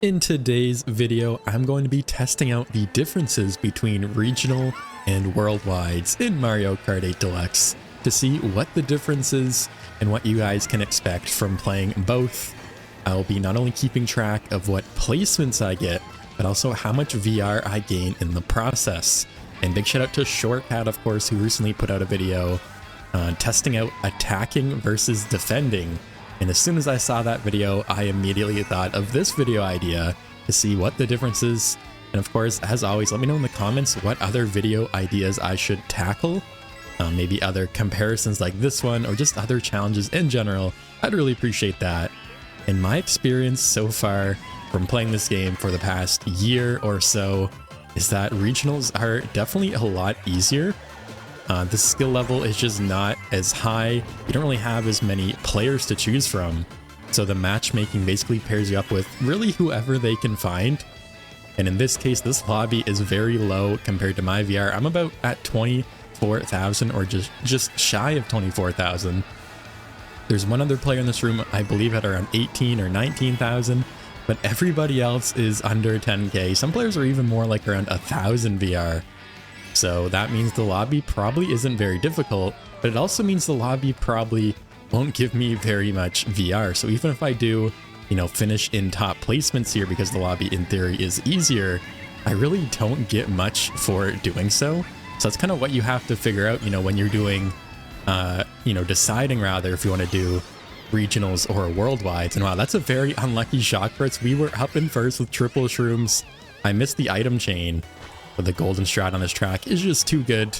In today's video, I'm going to be testing out the differences between regional and worldwides in Mario Kart 8 Deluxe to see what the difference is and what you guys can expect from playing both. I'll be not only keeping track of what placements I get, but also how much VR I gain in the process. And big shout out to Shortcat, of course, who recently put out a video testing out attacking versus defending. And as soon as I saw that video, I immediately thought of this video idea to see what the difference is. And of course, as always, let me know in the comments what other video ideas I should tackle. Maybe other comparisons like this one, or just other challenges in general. I'd really appreciate that. In my experience so far from playing this game for the past year or so, is that regionals are definitely a lot easier. The skill level is just not as high. You don't really have as many players to choose from. So the matchmaking basically pairs you up with really whoever they can find. And in this case, this lobby is very low compared to my VR. I'm about at 24,000 or just shy of 24,000. There's one other player in this room, I believe at around 18 or 19,000, but everybody else is under 10k. Some players are even more like around 1,000 VR. So that means the lobby probably isn't very difficult, but it also means the lobby probably won't give me very much VR. So even if I do, finish in top placements here because the lobby in theory is easier, I really don't get much for doing so. So that's kind of what you have to figure out, when you're doing, deciding rather if you want to do regionals or worldwides. And wow, that's a very unlucky shock for us. We were up in first with triple shrooms. I missed the item chain. But the golden strat on this track is just too good.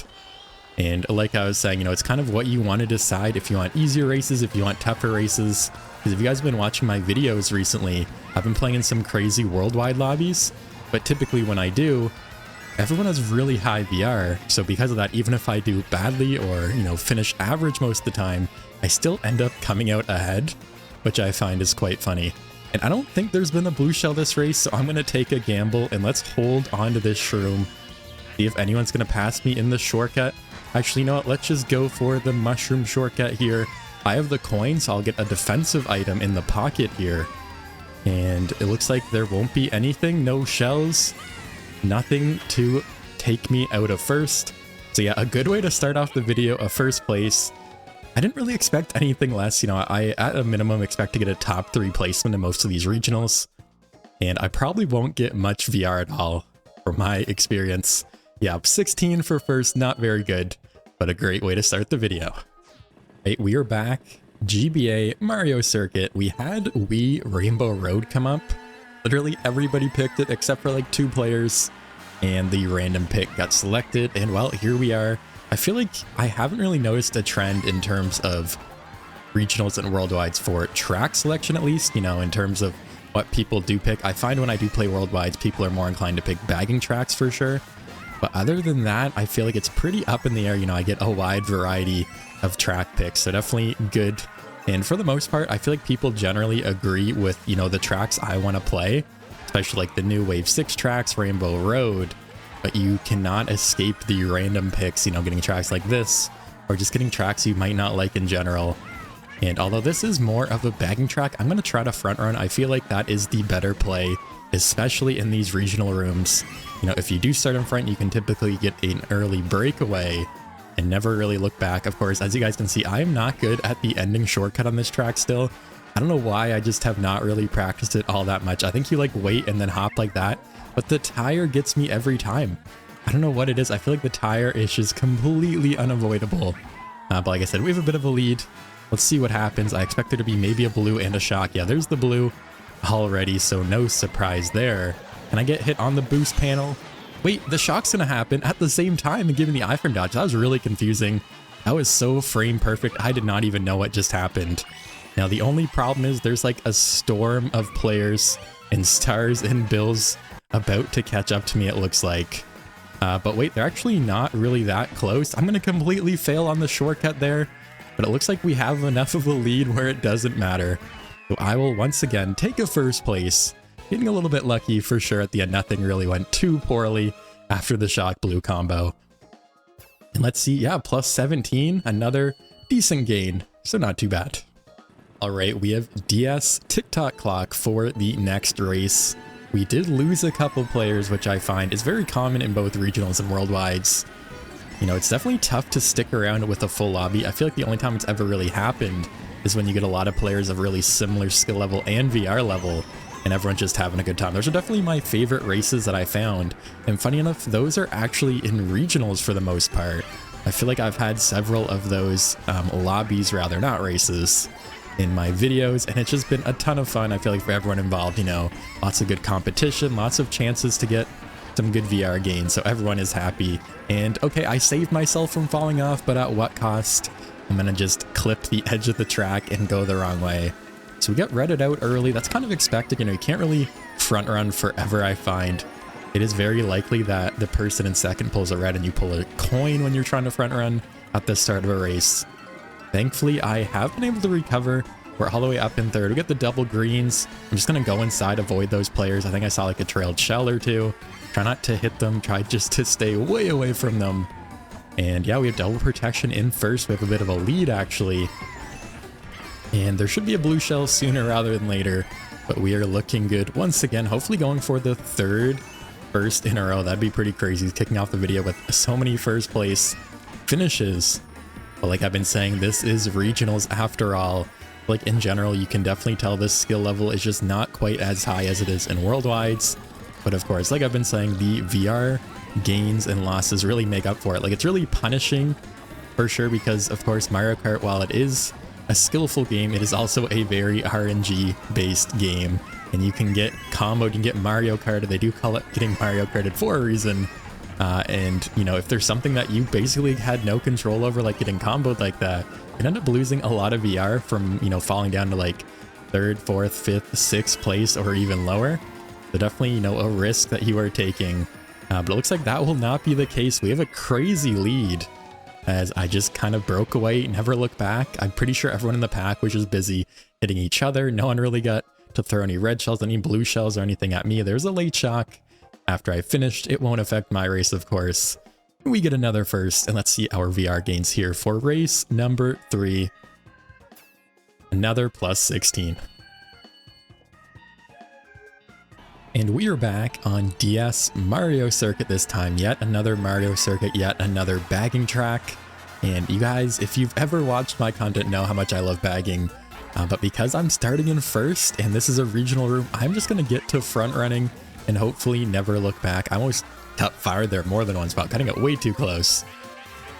And like I was saying, it's kind of what you want to decide if you want easier races, if you want tougher races. Because if you guys have been watching my videos recently, I've been playing in some crazy worldwide lobbies. But typically when I do, everyone has really high VR. So because of that, even if I do badly or, finish average most of the time, I still end up coming out ahead, which I find is quite funny. And I don't think there's been a blue shell this race, so I'm going to take a gamble and let's hold on to this shroom. See if anyone's going to pass me in the shortcut. Actually, you know what? Let's just go for the mushroom shortcut here. I have the coin, so I'll get a defensive item in the pocket here. And it looks like there won't be anything. No shells. Nothing to take me out of first. So yeah, a good way to start off the video, a first place. I didn't really expect anything less. I at a minimum expect to get a top 3 placement in most of these regionals. And I probably won't get much VR at all from my experience. Yeah, 16 for first, not very good, but a great way to start the video. Right, we are back. GBA Mario Circuit. We had Wii Rainbow Road come up. Literally everybody picked it except for like 2 players. And the random pick got selected. And well, here we are. I feel like I haven't really noticed a trend in terms of regionals and worldwides for track selection, at least, in terms of what people do pick. I find when I do play worldwides, people are more inclined to pick bagging tracks for sure. But other than that, I feel like it's pretty up in the air. I get a wide variety of track picks, so definitely good. And for the most part, I feel like people generally agree with, the tracks I want to play, especially like the new Wave 6 tracks, Rainbow Road. But you cannot escape the random picks, getting tracks like this, or just getting tracks you might not like in general. And although this is more of a bagging track, I'm going to try to front run. I feel like that is the better play, especially in these regional rooms. If you do start in front, you can typically get an early breakaway and never really look back. Of course, as you guys can see, I am not good at the ending shortcut on this track still. I don't know why, I just have not really practiced it all that much. I think you wait and then hop like that. But the tire gets me every time. I don't know what it is. I feel like the tire is just completely unavoidable. But like I said, we have a bit of a lead. Let's see what happens. I expect there to be maybe a blue and a shock. Yeah, there's the blue already, so no surprise there. Can I get hit on the boost panel? Wait, the shock's gonna happen at the same time and give me the iframe dodge. That was really confusing. That was so frame perfect. I did not even know what just happened. Now, the only problem is there's a storm of players and stars and bills about to catch up to me, it looks like. But wait, they're actually not really that close. I'm going to completely fail on the shortcut there, but it looks like we have enough of a lead where it doesn't matter. So I will once again take a first place, getting a little bit lucky for sure at the end. Nothing really went too poorly after the shock blue combo. And let's see, yeah, plus 17, another decent gain, so not too bad. All right, we have DS TikTok clock for the next race. We did lose a couple players, which I find is very common in both regionals and worldwides. You know, it's definitely tough to stick around with a full lobby. I feel like the only time it's ever really happened is when you get a lot of players of really similar skill level and VR level, and everyone's just having a good time. Those are definitely my favorite races that I found. And funny enough, those are actually in regionals for the most part. I feel like I've had several of those lobbies, rather, not races, in my videos, and it's just been a ton of fun. I feel like for everyone involved, you know, lots of good competition, lots of chances to get some good VR gains, so everyone is happy. And okay, I saved myself from falling off, but at what cost? I'm gonna just clip the edge of the track and go the wrong way. So we get redded out early. That's kind of expected. You know, you can't really front run forever, I find. It is very likely that the person in second pulls a red and you pull a coin when you're trying to front run at the start of a race. Thankfully, I have been able to recover. We're all the way up in third. We get the double greens. I'm just going to go inside, avoid those players. I think I saw like a trailed shell or two. Try not to hit them. Try just to stay way away from them. And yeah, we have double protection in first. We have a bit of a lead, actually. And there should be a blue shell sooner rather than later. But we are looking good once again. Hopefully going for the third first in a row. That'd be pretty crazy. Kicking off the video with so many first place finishes. But like I've been saying, this is regionals after all. Like in general, you can definitely tell this skill level is just not quite as high as it is in worldwides. But of course, like I've been saying, the VR gains and losses really make up for it. Like it's really punishing for sure, because of course Mario Kart, while it is a skillful game, it is also a very RNG based game. And you can get comboed, you can get Mario Karted. They do call it getting Mario Karted for a reason. And, you know, if there's something that you basically had no control over, like getting comboed like that, you end up losing a lot of VR from, you know, falling down to like third, fourth, fifth, sixth place or even lower. So definitely, you know, a risk that you are taking. But it looks like that will not be the case. We have a crazy lead as I just kind of broke away, never looked back. I'm pretty sure everyone in the pack was just busy hitting each other. No one really got to throw any red shells, any blue shells or anything at me. There's a late shock after I finished. It won't affect my race, of course. We get another first, and let's see our VR gains here for race number 3. Another plus 16. And we are back on DS Mario Circuit this time. Yet another Mario Circuit, yet another bagging track. And you guys, if you've ever watched my content, know how much I love bagging. But because I'm starting in first, and this is a regional room, I'm just going to get to front running and hopefully never look back. I almost got fired there more than once, but cutting it way too close.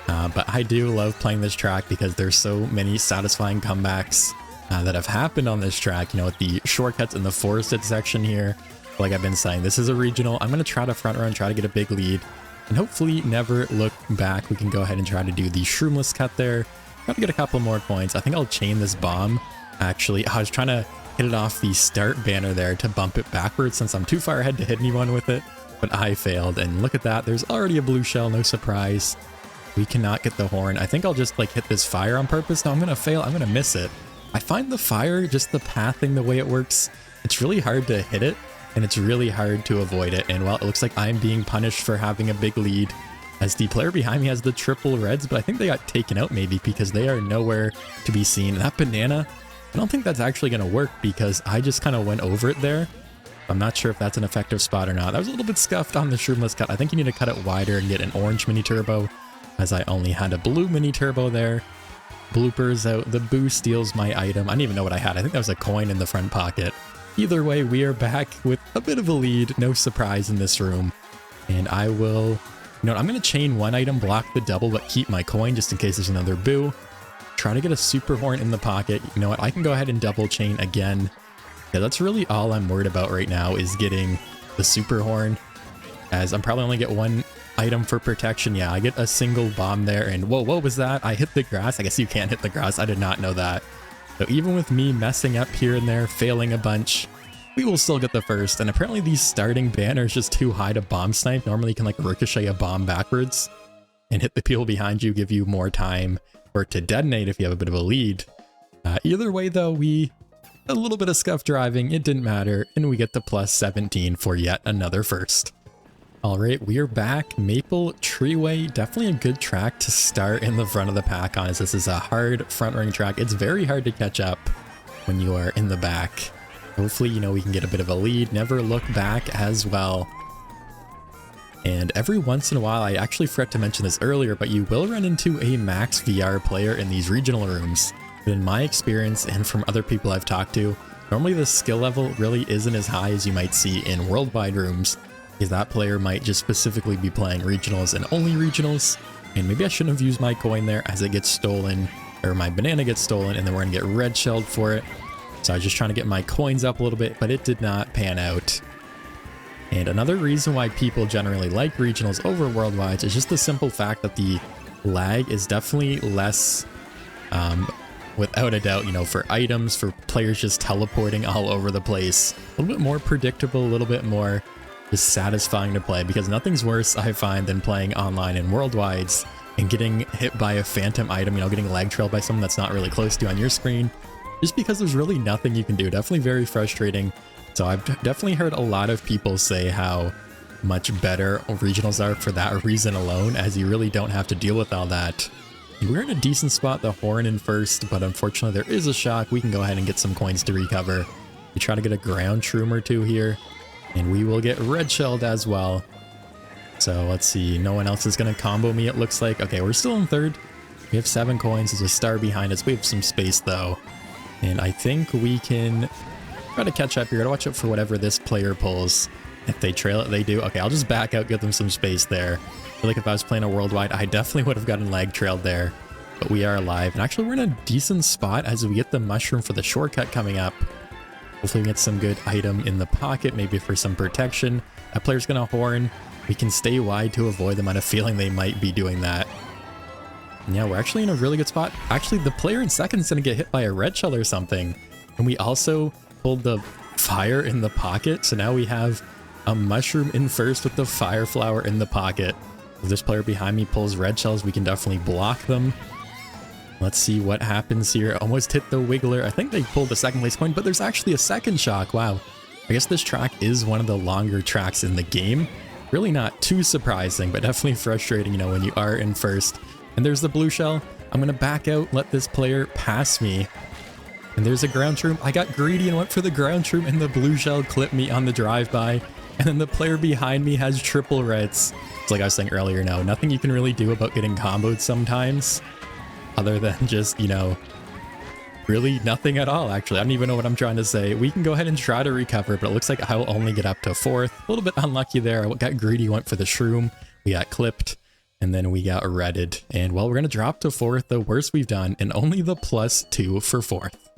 But I do love playing this track because there's so many satisfying comebacks that have happened on this track, you know, with the shortcuts in the forested section here. Like I've been saying, this is a regional. I'm going to try to front run, try to get a big lead, and hopefully never look back. We can go ahead and try to do the shroomless cut there. Try to get a couple more points. I think I'll chain this bomb. Actually, I was trying to hit it off the start banner there to bump it backwards since I'm too far ahead to hit anyone with it, but I failed. And look at that, there's already a blue shell, no surprise. We cannot get the horn. I think I'll just like hit this fire on purpose. No, I'm gonna fail, I'm gonna miss it. I find the fire, just the pathing, the way it works, it's really hard to hit it and it's really hard to avoid it. And well, it looks like I'm being punished for having a big lead as the player behind me has the triple reds, but I think they got taken out maybe because they are nowhere to be seen. That banana, I don't think that's actually going to work because I just kind of went over it there. I'm not sure if that's an effective spot or not. That was a little bit scuffed on the shroomless cut. I think you need to cut it wider and get an orange mini turbo, as I only had a blue mini turbo there. Bloopers out. The boo steals my item. I didn't even know what I had. I think that was a coin in the front pocket. Either way, we are back with a bit of a lead. No surprise in this room. And I will, you know, I'm going to chain one item, block the double, but keep my coin just in case there's another boo. Try to get a super horn in the pocket. You know what? I can go ahead and double chain again. Yeah, that's really all I'm worried about right now is getting the super horn, as I'm probably only get one item for protection. Yeah, I get a single bomb there, and whoa, what was that? I hit the grass. I guess you can't hit the grass. I did not know that. So even with me messing up here and there, failing a bunch, we will still get the first. And apparently these starting banner is just too high to bomb snipe. Normally you can like ricochet a bomb backwards and hit the people behind you, give you more time or to detonate if you have a bit of a lead. Either way though, a little bit of scuff driving, it didn't matter, and we get the plus 17 for yet another first. All right, we are back. Maple Treeway, definitely a good track to start in the front of the pack on, as this is a hard front running track. It's very hard to catch up when you are in the back. Hopefully, you know, we can get a bit of a lead, never look back as well. And every once in a while, I actually forgot to mention this earlier, but you will run into a max VR player in these regional rooms. But in my experience and from other people I've talked to, normally the skill level really isn't as high as you might see in worldwide rooms, because that player might just specifically be playing regionals and only regionals. And maybe I shouldn't have used my coin there as it gets stolen, or my banana gets stolen, and then we're gonna get red shelled for it. So I was just trying to get my coins up a little bit, but it did not pan out. And another reason why people generally like regionals over worldwides is just the simple fact that the lag is definitely less, without a doubt, you know, for items, for players just teleporting all over the place. A little bit more predictable, a little bit more just satisfying to play, because nothing's worse, I find, than playing online in worldwides and getting hit by a phantom item, you know, getting lag trailed by someone that's not really close to you on your screen, just because there's really nothing you can do. Definitely very frustrating. So I've definitely heard a lot of people say how much better regionals are for that reason alone, as you really don't have to deal with all that. And we're in a decent spot, the horn in first, but unfortunately there is a shock. We can go ahead and get some coins to recover. We try to get a ground shroom or two here, and we will get red shelled as well. So let's see, no one else is going to combo me, it looks like. Okay, we're still in third. We have 7 coins, there's a star behind us. We have some space though, and I think we can try to catch up here. Gotta watch out for whatever this player pulls. If they trail it, they do. Okay, I'll just back out, give them some space there. I feel like if I was playing a worldwide, I definitely would have gotten lag trailed there. But we are alive. And actually, we're in a decent spot as we get the mushroom for the shortcut coming up. Hopefully we get some good item in the pocket, maybe for some protection. That player's gonna horn. We can stay wide to avoid them. I have a feeling they might be doing that. And yeah, we're actually in a really good spot. Actually, the player in second is gonna get hit by a red shell or something. And we also pulled the fire in the pocket, so now we have a mushroom in first with the fire flower in the pocket. If this player behind me pulls red shells, we can definitely block them. Let's see what happens here. Almost hit the wiggler. I think they pulled the second place coin, but there's actually a second shock. Wow, I guess this track is one of the longer tracks in the game. Really not too surprising, but definitely frustrating, you know, when you are in first. And there's the blue shell. I'm gonna back out, let this player pass me. And there's a ground shroom. I got greedy and went for the ground shroom, and the blue shell clipped me on the drive-by. And then the player behind me has triple reds. It's like I was saying earlier, no, nothing you can really do about getting comboed sometimes, other than just, you know, really nothing at all, actually. I don't even know what I'm trying to say. We can go ahead and try to recover, but it looks like I will only get up to fourth. A little bit unlucky there. I got greedy, went for the shroom. We got clipped, and then we got redded. And well, we're going to drop to fourth, the worst we've done, and only the +2 for fourth.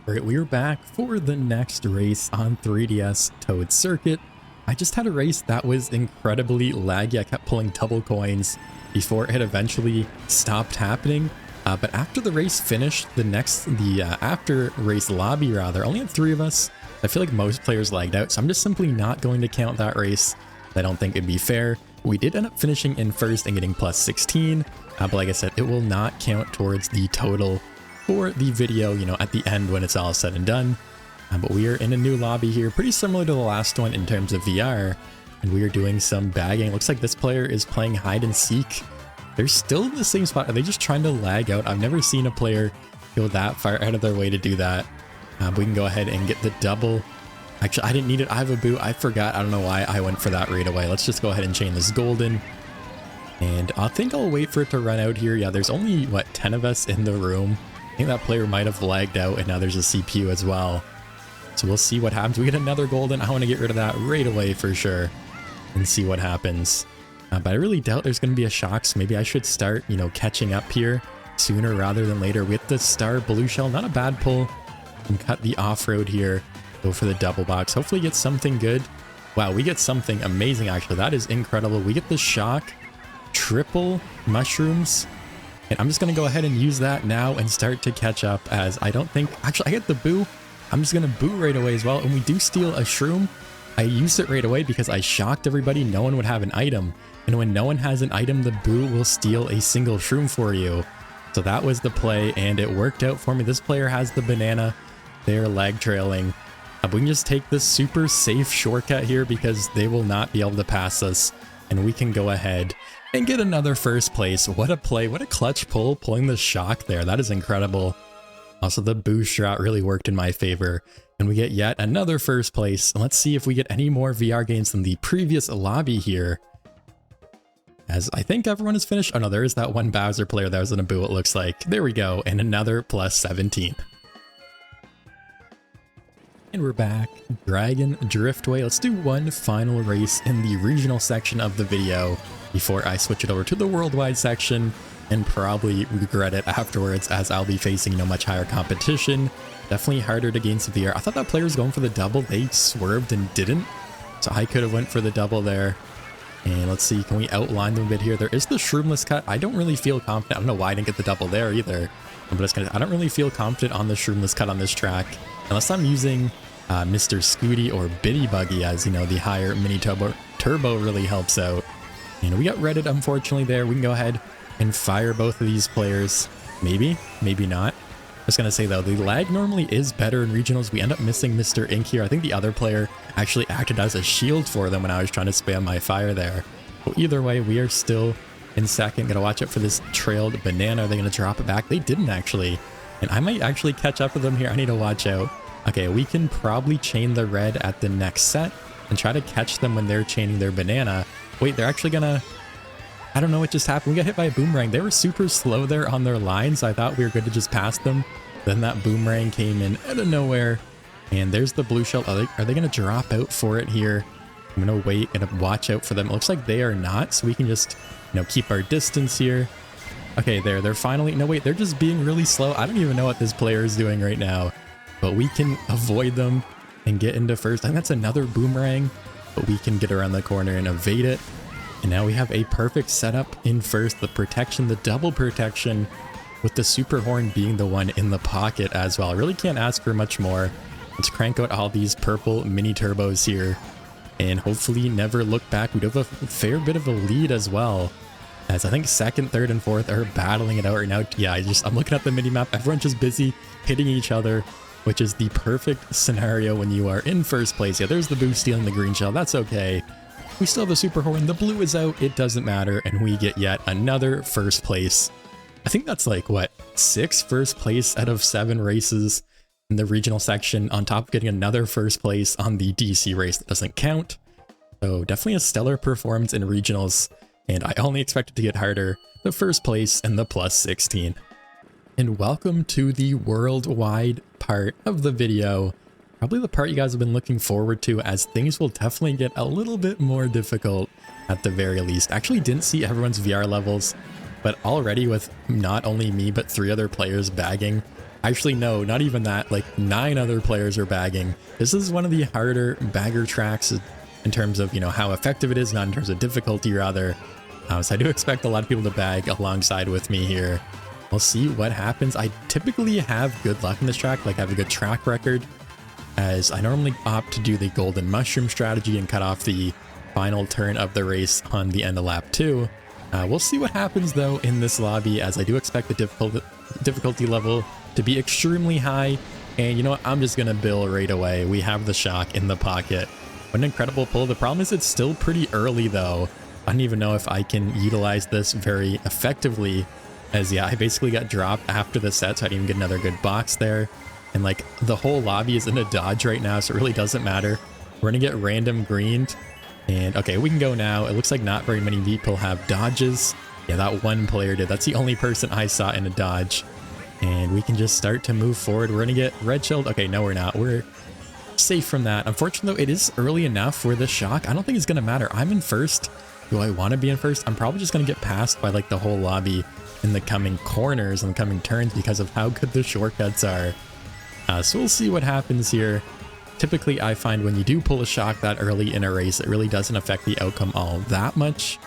Alright, we are back for the next race on 3DS Toad Circuit. I just had a race that was incredibly laggy. I kept pulling double coins before it eventually stopped happening. But after the race finished, the after race lobby rather, only had 3 of us. I feel like most players lagged out, so I'm just simply not going to count that race. I don't think it'd be fair. We did end up finishing in first and getting +16, but like I said, it will not count towards the total for the video, you know, at the end when it's all said and done. But we are in a new lobby here, pretty similar to the last one in terms of VR, and we are doing some bagging. Looks like this player is playing hide and seek. They're still in the same spot. Are they just trying to lag out? I've never seen a player go that far out of their way to do that. But we can go ahead and get the double. Actually, I didn't need it. I have a boot. I forgot. I don't know why I went for that right away. Let's just go ahead and chain this golden. And I think I'll wait for it to run out here. Yeah, there's only, what, 10 of us in the room. I think that player might have lagged out, and now there's a CPU as well. So we'll see what happens. We get another golden. I want to get rid of that right away for sure and see what happens. But I really doubt there's going to be a shock, so maybe I should start, you know, catching up here sooner rather than later with the star blue shell. Not a bad pull. And cut the off-road here. Go for the double box. Hopefully get something good. Wow, we get something amazing, actually. That is incredible. We get the shock, triple mushrooms. And I'm just going to go ahead and use that now and start to catch up, as I don't think... Actually, I get the boo. I'm just going to boo right away as well. And we do steal a shroom. I used it right away because I shocked everybody. No one would have an item. And when no one has an item, the boo will steal a single shroom for you. So that was the play, and it worked out for me. This player has the banana. They're lag trailing. We can just take this super safe shortcut here because they will not be able to pass us. And we can go ahead and get another first place. What a play. What a clutch pull, pulling the shock there. That is incredible. Also, the boost route really worked in my favor, and we get yet another first place. And let's see if we get any more VR gains than the previous lobby here. As I think everyone is finished. Oh no, there is that one Bowser player that was in a boo, it looks like. There we go, and another plus 17. And we're back. Dragon Driftway. Let's do one final race in the regional section of the video before I switch it over to the worldwide section and probably regret it afterwards, as I'll be facing much higher competition. Definitely harder to gain some VR. I thought that player was going for the double. They swerved and didn't, so I could have went for the double there. And let's see, can we outline them a bit here? There is the shroomless cut. I don't really feel confident. I don't know why I didn't get the double there either. I don't really feel confident on the shroomless cut on this track unless I'm using Mr. Scooty or Bitty Buggy, as the higher mini turbo really helps out. And we got Reddit, unfortunately, there. We can go ahead and fire both of these players. Maybe, maybe not. Just gonna say though, the lag normally is better in regionals. We end up missing Mr. Ink here. I think the other player actually acted as a shield for them when I was trying to spam my fire there. But either way, we are still in second. Gotta watch out for this trailed banana. Are they gonna drop it back? They didn't actually. And I might actually catch up with them here. I need to watch out. Okay, we can probably chain the red at the next set and try to catch them when they're chaining their banana. Wait, they're actually gonna... I don't know what just happened. We got hit by a boomerang. They were super slow there on their line, so I thought we were good to just pass them. Then that boomerang came in out of nowhere. And there's the blue shell. Are they gonna drop out for it here? I'm gonna wait and watch out for them. It looks like they are not, so we can just, keep our distance here. Okay, they're finally... No, wait, they're just being really slow. I don't even know what this player is doing right now. But we can avoid them and get into first. I think that's another boomerang, but we can get around the corner and evade it. And now we have a perfect setup in first. The protection, the double protection, with the super horn being the one in the pocket as well. I really can't ask for much more. Let's crank out all these purple mini turbos here and hopefully never look back. We do have a fair bit of a lead as well, as I think second, third, and fourth are battling it out right now. Yeah, I'm looking at the mini map. Everyone's just busy hitting each other, which is the perfect scenario when you are in first place. Yeah, there's the boost stealing the green shell. That's okay. We still have the super horn. The blue is out. It doesn't matter. And we get yet another first place. I think that's like, what, 6 first place out of 7 races in the regional section, on top of getting another first place on the DC race that doesn't count. So definitely a stellar performance in regionals. And I only expect it to get harder. The first place and the plus 16. And welcome to the worldwide part of the video. Probably the part you guys have been looking forward to, as things will definitely get a little bit more difficult at the very least. Actually didn't see everyone's VR levels, but already with not only me but 3 other players bagging. Actually no, not even that, like 9 other players are bagging. This is one of the harder bagger tracks in terms of, how effective it is, not in terms of difficulty rather. So I do expect a lot of people to bag alongside with me here. We'll see what happens. I typically have good luck in this track, like I have a good track record, as I normally opt to do the golden mushroom strategy and cut off the final turn of the race on the end of lap 2. We'll see what happens though in this lobby, as I do expect the difficulty level to be extremely high. And you know what, I'm just gonna bill right away. We have the shock in the pocket. What an incredible pull. The problem is it's still pretty early though. I don't even know if I can utilize this very effectively, as yeah, I basically got dropped after the set, so I didn't even get another good box there. And like the whole lobby is in a dodge right now, so it really doesn't matter. We're gonna get random greened. And okay, we can go now. It looks like not very many people have dodges. Yeah, that one player did. That's the only person I saw in a dodge. And we can just start to move forward. We're gonna get red shelled. Okay, no, we're not. We're safe from that. Unfortunately though, it is early enough for the shock. I don't think it's gonna matter. I'm in first. Do I want to be in first? I'm probably just gonna get passed by like the whole lobby in the coming corners and the coming turns because of how good the shortcuts are. So we'll see what happens here. Typically, I find when you do pull a shock that early in a race, it really doesn't affect the outcome all that much.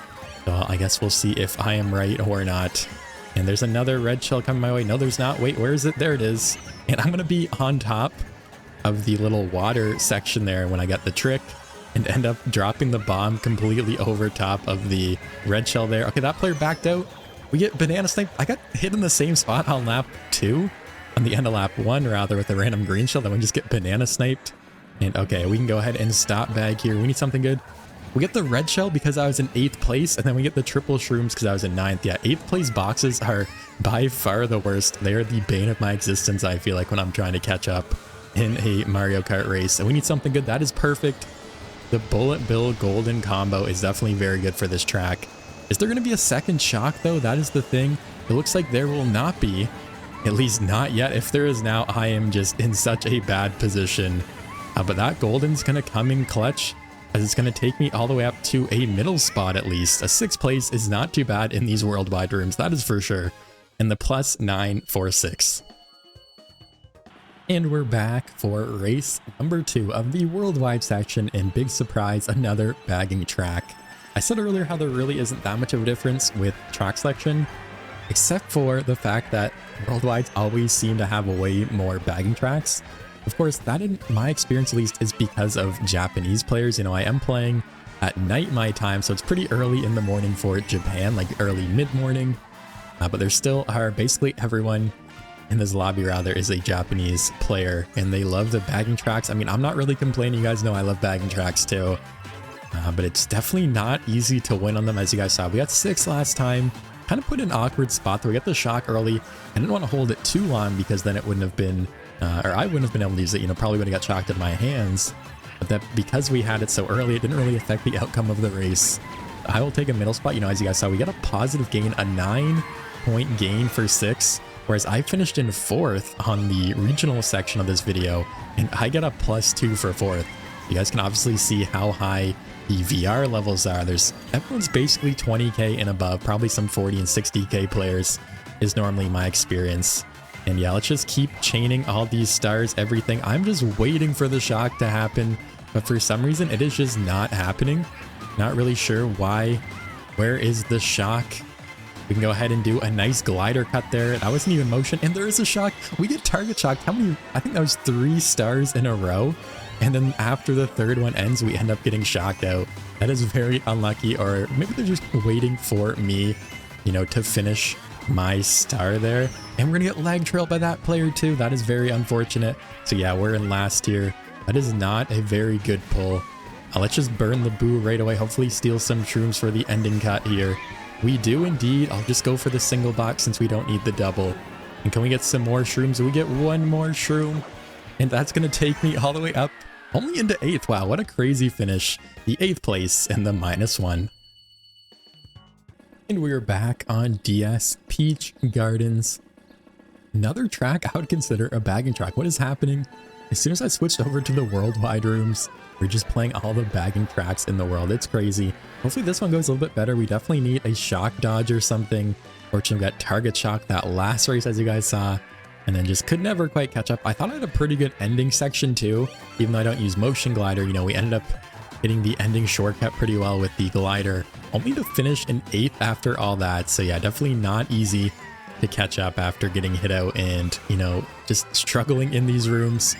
So I guess we'll see if I am right or not. And there's another red shell coming my way. No, there's not. Wait, where is it? There it is. And I'm going to be on top of the little water section there when I get the trick, and end up dropping the bomb completely over top of the red shell there. Okay, that player backed out. We get banana sniped. I got hit in the same spot on lap 2. On the end of lap 1 rather, with a random green shell. Then we just get banana sniped. And okay, we can go ahead and stop bag here. We need something good. We get the red shell because I was in 8th place, and then we get the triple shrooms because I was in 9th. Yeah, 8th place boxes are by far the worst. They are the bane of my existence, I feel like, when I'm trying to catch up in a Mario Kart race. And we need something good. That is perfect. The Bullet Bill Golden combo is definitely very good for this track. Is there going to be a second shock, though? That is the thing. It looks like there will not be. At least not yet. If there is now, I am just in such a bad position. But that golden's going to come in clutch, as it's going to take me all the way up to a middle spot at least. A 6th place is not too bad in these worldwide rooms, that is for sure. And the plus 946. And we're back for race number 2 of the worldwide section, and big surprise, another bagging track. I said earlier how there really isn't that much of a difference with track selection, except for the fact that worldwides always seem to have way more bagging tracks. Of course, that in my experience at least is because of Japanese players. You know, I am playing at night my time, so it's pretty early in the morning for Japan, like early mid-morning. But there still are basically everyone in this lobby rather is a Japanese player, and they love the bagging tracks. I mean, I'm not really complaining. You guys know I love bagging tracks too. But it's definitely not easy to win on them, as you guys saw. We got 6 last time. Kind of put in an awkward spot, though. We got the shock early. I didn't want to hold it too long because then it wouldn't have been... or I wouldn't have been able to use it, you know, probably would have got shocked in my hands. But that because we had it so early, it didn't really affect the outcome of the race. I will take a middle spot. You know, as you guys saw, we got a positive gain, a 9-point gain for 6, whereas I finished in 4th on the regional section of this video, and I get a +2 for 4th. You guys can obviously see how high the VR levels are. Everyone's basically 20k and above, probably some 40 and 60k players is normally my experience. And yeah, let's just keep chaining all these stars, everything. I'm just waiting for the shock to happen, but for some reason it is just not happening. Not really sure why. Where is the shock? We can go ahead and do a nice glider cut there. That wasn't even motion, and there is a shock. We get target shocked. How many? I think that was 3 stars in a row. And then after the 3rd one ends, we end up getting shocked out. That is very unlucky, or maybe they're just waiting for me, you know, to finish my star there. And we're gonna get lag trailed by that player too. That is very unfortunate. So yeah, we're in last here. That is not a very good pull. Let's just burn the boo right away. Hopefully steal some shrooms for the ending cut here. We do indeed. I'll just go for the single box since we don't need the double. And can we get some more shrooms? We get 1 more shroom, and that's gonna take me all the way up only into 8th. Wow, what a crazy finish. The 8th place and the -1. And we're back on DS Peach Gardens. Another track I would consider a bagging track. What is happening? As soon as I switched over to the worldwide rooms, we're just playing all the bagging tracks in the world. It's crazy. Hopefully this one goes a little bit better. We definitely need a shock dodge or something. Fortunately, we got target shock that last race, as you guys saw, and then just could never quite catch up. I thought I had a pretty good ending section too, even though I don't use motion glider. You know, we ended up hitting the ending shortcut pretty well with the glider, only to finish in 8th after all that. So yeah, definitely not easy to catch up after getting hit out and, you know, just struggling in these rooms.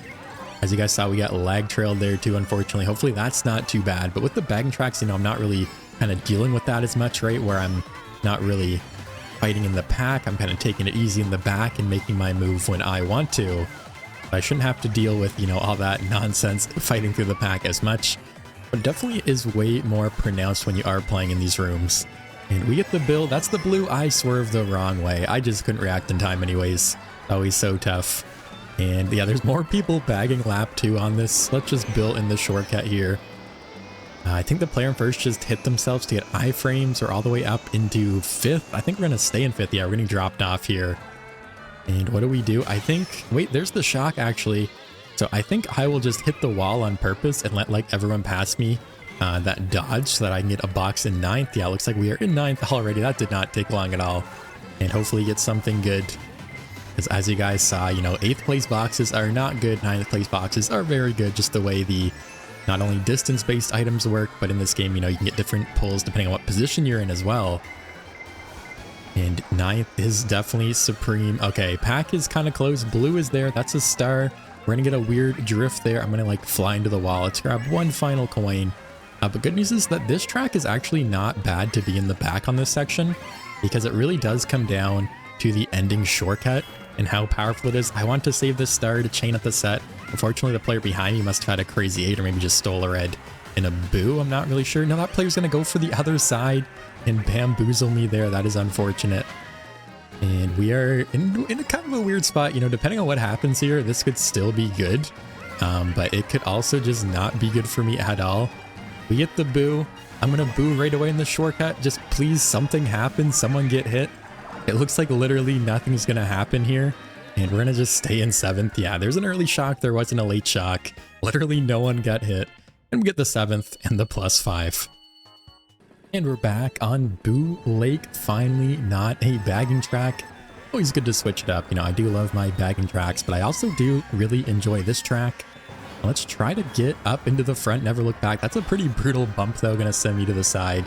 As you guys saw, we got lag trailed there too, unfortunately. Hopefully that's not too bad. But with the bagging tracks, you know, I'm not really kind of dealing with that as much, right? Where I'm not really fighting in the pack. I'm kind of taking it easy in the back and making my move when I want to. I shouldn't have to deal with, you know, all that nonsense fighting through the pack as much. But it definitely is way more pronounced when you are playing in these rooms. And we get the bill. That's the blue. I swerved the wrong way. I just couldn't react in time anyways. Always so tough. And yeah, there's more people bagging lap 2 on this. Let's just build in the shortcut here. I think the player in first just hit themselves to get iframes or all the way up into 5th. I think we're going to stay in 5th. Yeah, we're getting dropped off here. And what do? I think... Wait, there's the shock actually. So I think I will just hit the wall on purpose and let like everyone pass me that dodge so that I can get a box in 9th. Yeah, it looks like we are in 9th already. That did not take long at all. And hopefully get something good. Because as you guys saw, you know, 8th place boxes are not good. 9th place boxes are very good. Just the way the not only distance-based items work, but in this game, you know, you can get different pulls depending on what position you're in as well. And 9th is definitely supreme. Okay, pack is kind of close. Blue is there. That's a star. We're going to get a weird drift there. I'm going to like fly into the wall. Let's grab one final coin. But good news is that this track is actually not bad to be in the back on this section, because it really does come down to the ending shortcut and how powerful it is. I want to save this star to chain up the set. Unfortunately, the player behind me must have had a crazy 8 or maybe just stole a red. and a boo. I'm not really sure. No, that player's going to go for the other side and bamboozle me there. That is unfortunate. And we are in a kind of a weird spot. You know, depending on what happens here, this could still be good. But it could also just not be good for me at all. We get the boo. I'm going to boo right away in the shortcut. Just please something happen. Someone get hit. It looks like literally nothing's going to happen here. And we're going to just stay in 7th. Yeah, there's an early shock. There wasn't a late shock. Literally no one got hit. And we get the 7th and the +5. And we're back on Boo Lake. Finally, not a bagging track. Always good to switch it up. You know, I do love my bagging tracks, but I also do really enjoy this track. Let's try to get up into the front, never look back. That's a pretty brutal bump though, gonna send me to the side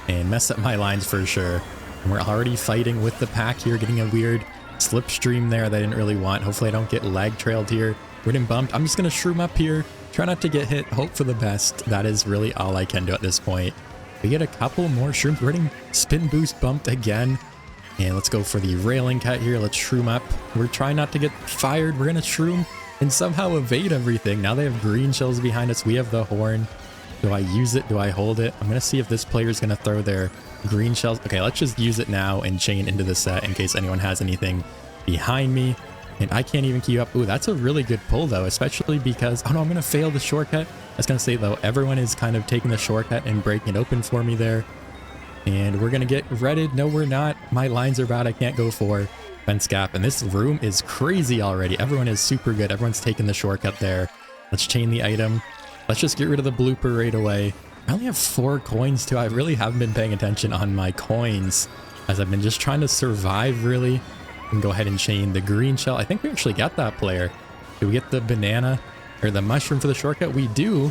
and mess up my lines for sure. And we're already fighting with the pack here, getting a weird slipstream there that I didn't really want. Hopefully I don't get lag trailed here. We're getting bumped. I'm just gonna shroom up here, try not to get hit, hope for the best. That is really all I can do at this point. We get a couple more shrooms. We're getting spin boost bumped again. And let's go for the railing cut here. Let's shroom up. We're trying not to get fired. We're gonna shroom and somehow evade everything. Now they have green shells behind us. We have the horn. Do I use it? Do I hold it? I'm gonna see if this player is gonna throw their green shells. Okay, let's just use it now and chain into the set in case anyone has anything behind me. And I can't even keep up. Ooh, that's a really good pull though, especially because, oh no, I'm gonna fail the shortcut. I was gonna say though, everyone is kind of taking the shortcut and breaking it open for me there. And we're gonna get redded. No, we're not. My lines are bad. I can't go for fence gap. And this room is crazy already. Everyone is super good. Everyone's taking the shortcut there. Let's chain the item. Let's just get rid of the blooper right away. I only have 4 coins too. I really haven't been paying attention on my coins as I've been just trying to survive really. And go ahead and chain the green shell. I think we actually got that player. Do we get the banana or the mushroom for the shortcut? We do.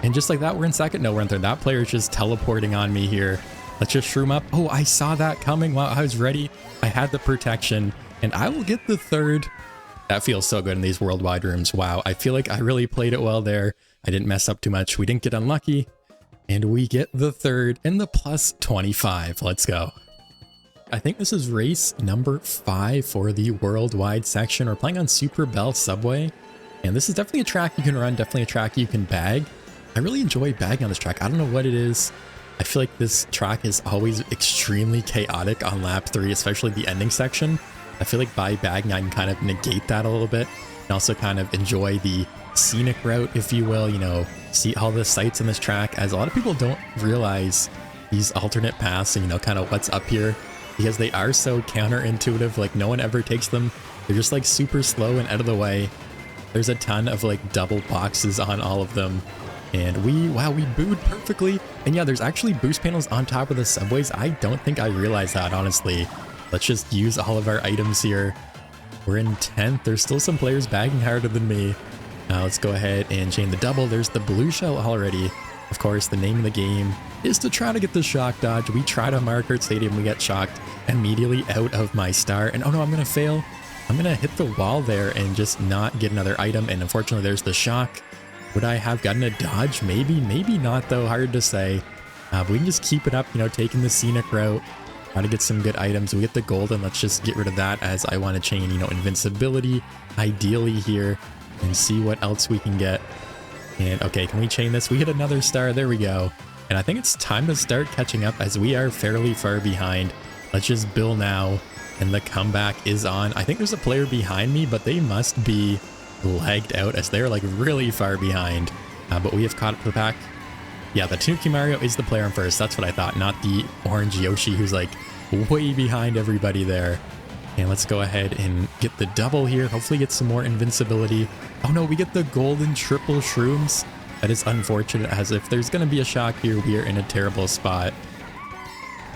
And just like that, we're in 2nd. No, we're in 3rd. That player is just teleporting on me here. Let's just shroom up. Oh, I saw that coming. Wow, I was ready. I had the protection and I will get the 3rd. That feels so good in these worldwide rooms. Wow, I feel like I really played it well there. I didn't mess up too much. We didn't get unlucky. And we get the 3rd and the +25. Let's go. I think this is race number 5 for the worldwide section. We're playing on Super Bell Subway. And this is definitely a track you can run. Definitely a track you can bag. I really enjoy bagging on this track. I don't know what it is. I feel like this track is always extremely chaotic on lap 3, especially the ending section. I feel like by bagging, I can kind of negate that a little bit and also kind of enjoy the scenic route, if you will, you know, see all the sights in this track, as a lot of people don't realize these alternate paths and, you know, kind of what's up here because they are so counterintuitive. Like no one ever takes them. They're just like super slow and out of the way. There's a ton of like double boxes on all of them. And wow, we booed perfectly. And yeah, there's actually boost panels on top of the subways. I don't think I realized that, honestly. Let's just use all of our items here. We're in 10th. There's still some players bagging harder than me. Let's go ahead and chain the double. There's the blue shell already. Of course, the name of the game is to try to get the shock dodge. We tried on Mario Kart Stadium. We get shocked immediately out of my star. And oh no, I'm going to fail. I'm going to hit the wall there and just not get another item. And unfortunately, there's the shock. Would I have gotten a dodge? Maybe, maybe not though. Hard to say. But we can just keep it up, you know, taking the scenic route. Try to get some good items. We get the golden. Let's just get rid of that as I want to chain, you know, invincibility ideally here and see what else we can get. And okay, can we chain this? We hit another star. There we go. And I think it's time to start catching up as we are fairly far behind. Let's just bill now. And the comeback is on. I think there's a player behind me, but they must be lagged out as they're like really far behind. But we have caught up to the pack. Yeah, the Tanuki Mario is the player in first. That's what I thought, not the orange Yoshi who's like way behind everybody there. And let's go ahead and get the double here. Hopefully get some more invincibility. Oh no, we get the golden triple shrooms. That is unfortunate, as if there's going to be a shock here, we are in a terrible spot.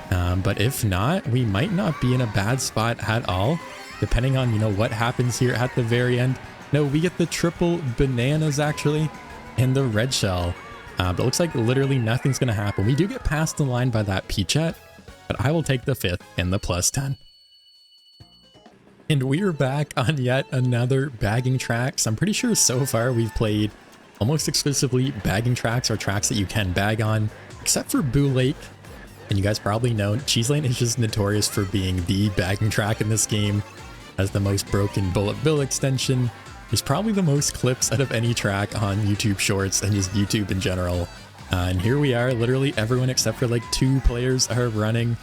But if not, we might not be in a bad spot at all, depending on, you know, what happens here at the very end. No, we get the triple bananas actually, and the red shell. But it looks like literally nothing's going to happen. We do get past the line by that Peachette, but I will take the 5th and the +10. And we are back on yet another bagging track. So I'm pretty sure so far we've played almost exclusively bagging tracks, or tracks that you can bag on, except for Boo Lake. And you guys probably know Cheese Lane is just notorious for being the bagging track in this game. Has the most broken bullet bill extension. There's probably the most clips out of any track on YouTube Shorts and just YouTube in general. And here we are, literally everyone except for like 2 players are running,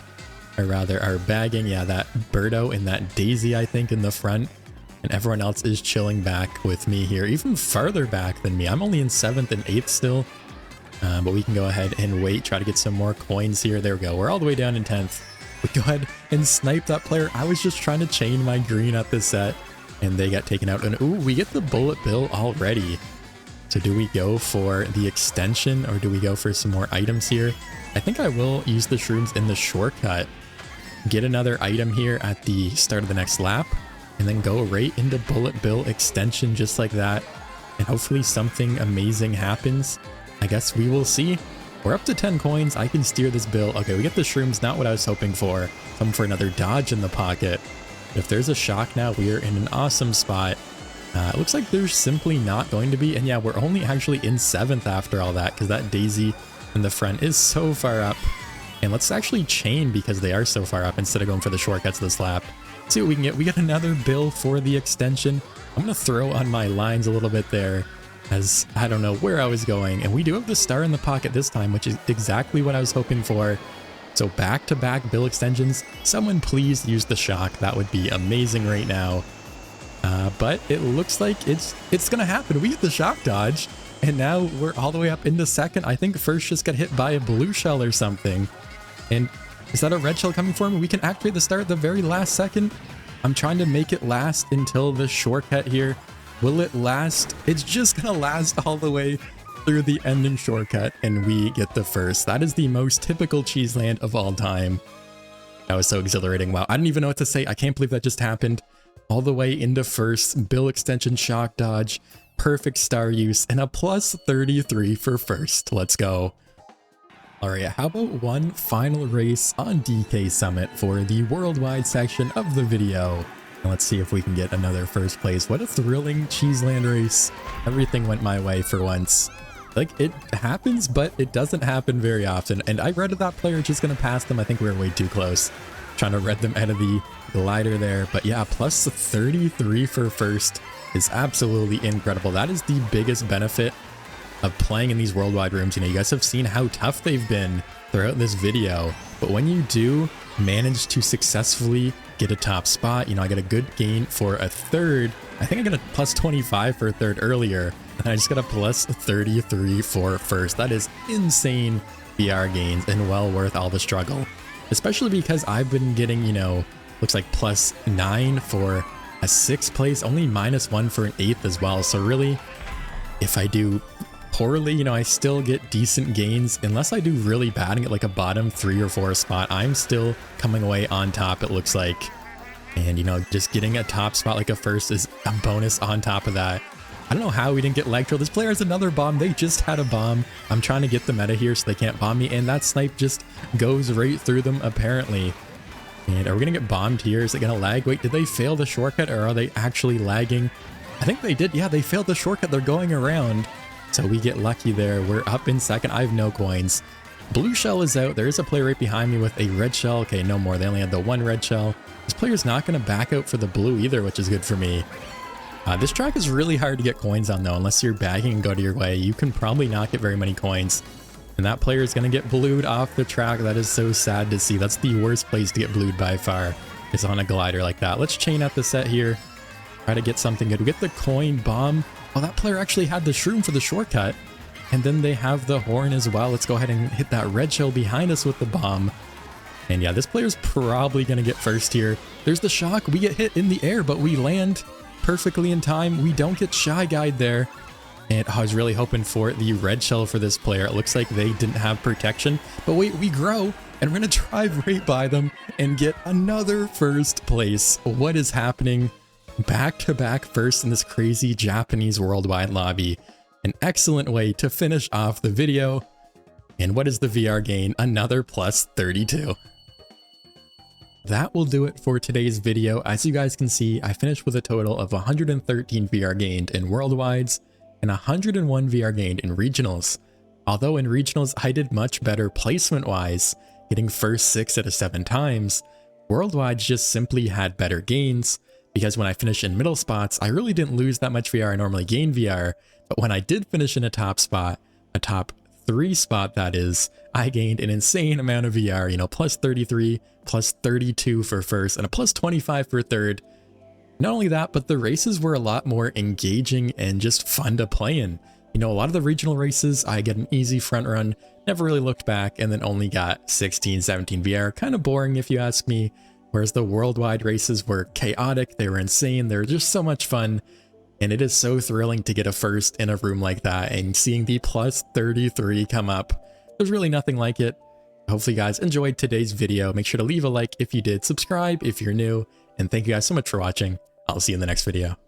or rather are bagging. Yeah, that Birdo and that Daisy, I think, in the front. And everyone else is chilling back with me here, even farther back than me. I'm only in 7th and 8th still. But we can go ahead and wait, try to get some more coins here. There we go. We're all the way down in 10th. We go ahead and snipe that player. I was just trying to chain my green at this set, and they got taken out. And ooh, we get the bullet bill already. So do we go for the extension or do we go for some more items here? I think I will use the shrooms in the shortcut. Get another item here at the start of the next lap, and then go right into bullet bill extension just like that. And hopefully something amazing happens. I guess we will see. We're up to 10 coins. I can steer this bill. Okay, we get the shrooms, not what I was hoping for. Come for another dodge in the pocket. If there's a shock now, we are in an awesome spot. It looks like there's simply not going to be. And yeah, we're only actually in 7th after all that, because that Daisy in the front is so far up. And let's actually chain because they are so far up instead of going for the shortcuts this lap. Let's see what we can get. We got another bill for the extension. I'm going to throw on my lines a little bit there, as I don't know where I was going. And we do have the star in the pocket this time, which is exactly what I was hoping for. So back-to-back bill extensions. Someone please use the shock. That would be amazing right now. But it looks like it's gonna happen. We get the shock dodge, and now we're all the way up into 2nd. I think first just got hit by a blue shell or something. And is that a red shell coming for me? We can activate the star at the very last second. I'm trying to make it last until the shortcut here. Will it last? It's just gonna last all the way through the ending shortcut, and we get the first. That is the most typical Cheeseland of all time. That was so exhilarating. Wow, I don't even know what to say. I can't believe that just happened. All the way into first, bill extension, shock dodge, perfect star use, and a plus 33 for first. Let's go. All right, how about one final race on DK Summit for the worldwide section of the video? And let's see if we can get another first place. What a thrilling Cheeseland race. Everything went my way for once. Like, it happens, but it doesn't happen very often. And I read that player just gonna pass them. I think we were way too close. Trying to red them out of the glider there. But yeah, plus 33 for first is absolutely incredible. That is the biggest benefit of playing in these worldwide rooms. You know, you guys have seen how tough they've been throughout this video. But when you do manage to successfully get a top spot, you know, I got a good gain for a third. I think I got a plus 25 for a third earlier, and I just got a plus 33 for first. That is insane VR gains and well worth all the struggle, especially because I've been getting, you know, looks like plus 9 for a 6th place, only -1 for an 8th as well. So really, if I do poorly, you know, I still get decent gains. Unless I do really bad and get like a bottom 3 or 4 spot, I'm still coming away on top, it looks like. And, you know, just getting a top spot like a first is a bonus on top of that. I don't know how we didn't get leg drill. This player has another bomb. They just had a bomb. I'm trying to get the meta here so they can't bomb me, and that snipe just goes right through them apparently. And are we gonna get bombed here? Is it gonna lag? Wait, did they fail the shortcut, or are they actually lagging? I think they did. Yeah, they failed the shortcut. They're going around. So we get lucky there. We're up in 2nd. I have no coins. Blue shell is out. There is a player right behind me with a red shell. Okay, no more. They only had the 1 red shell. This player's not going to back out for the blue either, which is good for me. This track is really hard to get coins on though. Unless you're bagging and go to your way, you can probably not get very many coins. And that player is going to get blued off the track. That is so sad to see. That's the worst place to get blued by far, is on a glider like that. Let's chain out the set here. Try to get something good. We get the coin bomb. Oh, that player actually had the shroom for the shortcut. And then they have the horn as well. Let's go ahead and hit that red shell behind us with the bomb. And yeah, this player's probably going to get first here. There's the shock. We get hit in the air, but we land perfectly in time. We don't get shy guide there. And I was really hoping for the red shell for this player. It looks like they didn't have protection. But wait, we grow, and we're going to drive right by them and get another first place. What is happening? Back-to-back first in this crazy Japanese worldwide lobby. An excellent way to finish off the video. And what is the VR gain? Another plus 32. That will do it for today's video. As you guys can see, I finished with a total of 113 VR gained in worldwides and 101 VR gained in regionals. Although in regionals I did much better placement wise, getting first 6 out of 7 times, worldwides just simply had better gains, because when I finished in middle spots, I really didn't lose that much VR. I normally gain VR, but when I did finish in a top spot, a top 3 spot that is, I gained an insane amount of VR, you know, plus 33, plus 32 for first, and a plus 25 for third. Not only that, but the races were a lot more engaging and just fun to play in. You know, a lot of the regional races, I get an easy front run, never really looked back, and then only got 16, 17 VR. Kind of boring if you ask me. Whereas the worldwide races were chaotic, they were insane, they were just so much fun. And it is so thrilling to get a first in a room like that, and seeing the plus 33 come up. There's really nothing like it. Hopefully you guys enjoyed today's video. Make sure to leave a like if you did, subscribe if you're new, and thank you guys so much for watching. I'll see you in the next video.